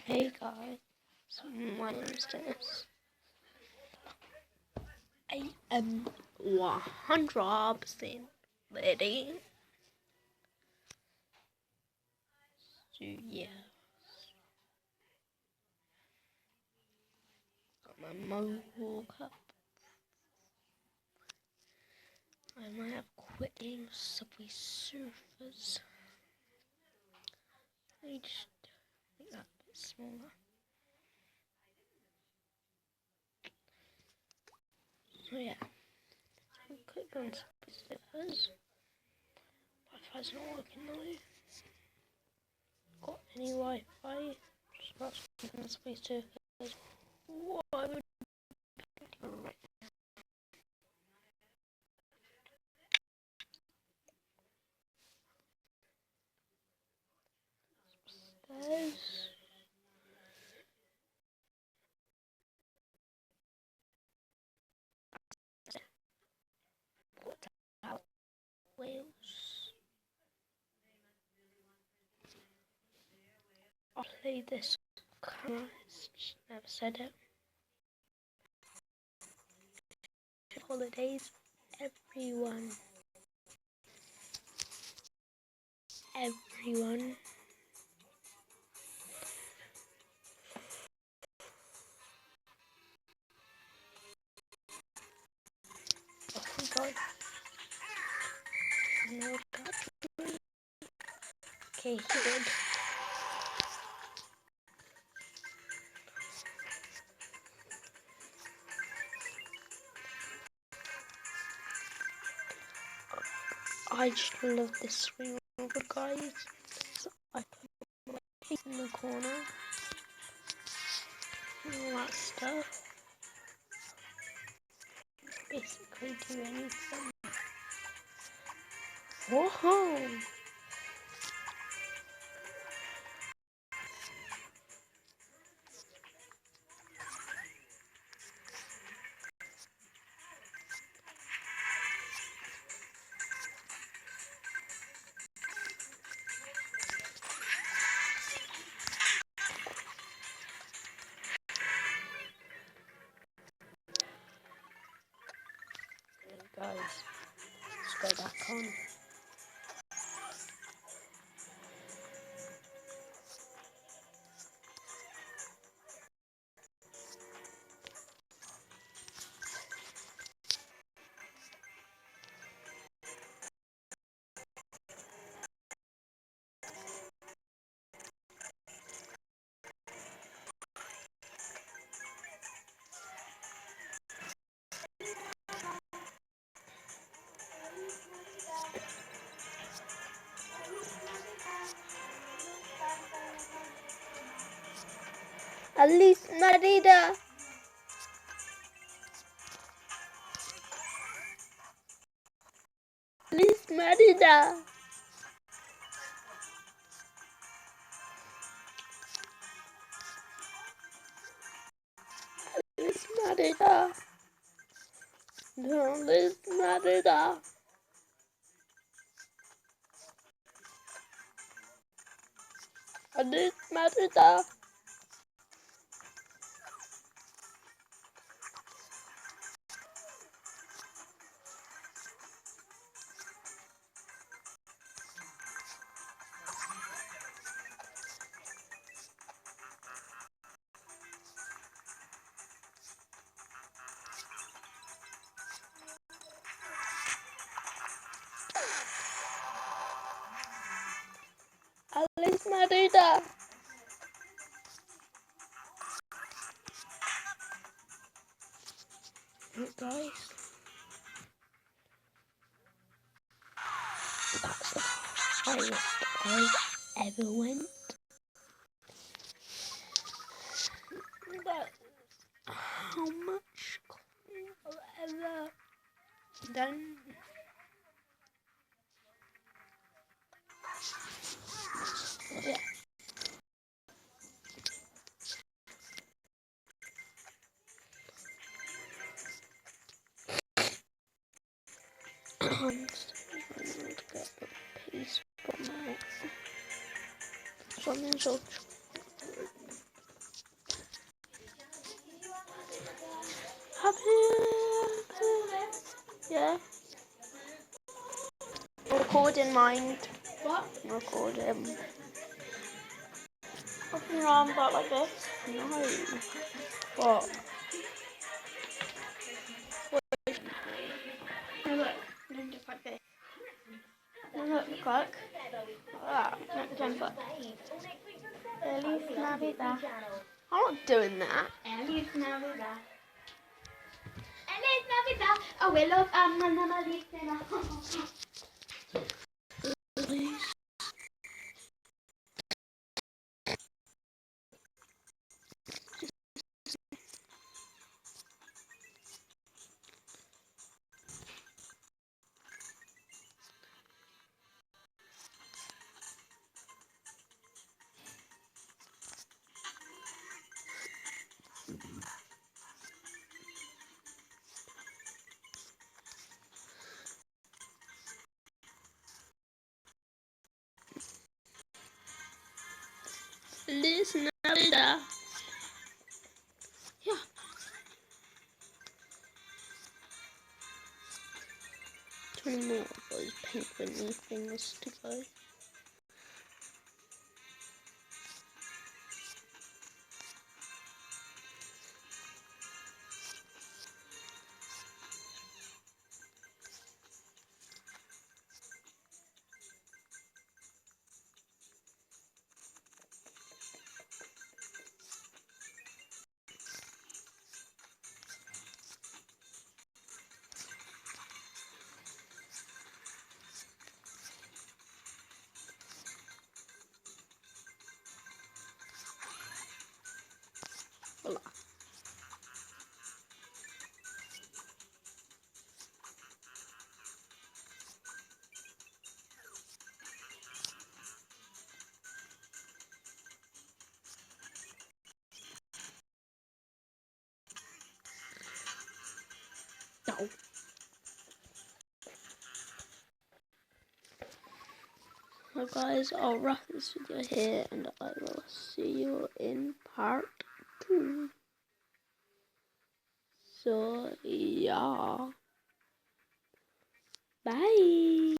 Hey guys, my name's Dennis. I am 100% ready. So yeah, got my mohawk up. I might have quit game Subway Surfers. I just make that a bit smaller. So yeah, I clicked on Subway Surfers. Wi-Fi's not working though. Got any Wi-Fi? Just about on Subway Surfers. What I would right upstairs. Put out Wales. I'll play this. Never said it. Holidays, everyone. Off we go. No cut. Okay, he did. I just love this swing over, guys. So I put my feet in the corner. And all that stuff. Basically do anything. Whoa! Guys, let's go back on. Alice Marida. Alice Marida. Alice Marida. No, Alice Marida. Alice Marida. Alice Marida. Look, guys. That's the highest I ever went. That's how much I've ever done. Yeah. I'm still trying to get the piece from my something so Yeah. Recording mind. What? Recording. Open your arms out like this. No. What? No, look. Then just like this. No, look, look. Like that. No, jump up. Feliz Navidad. I'm not doing that. Feliz Navidad. Feliz Navidad. Abuelos aman a Malicena. Feliz Navidad. Yeah. 20 more of those pink Whitney things to go. Hola. No. So guys, I'll wrap this video here and I will see you in part 2. So yeah. Bye.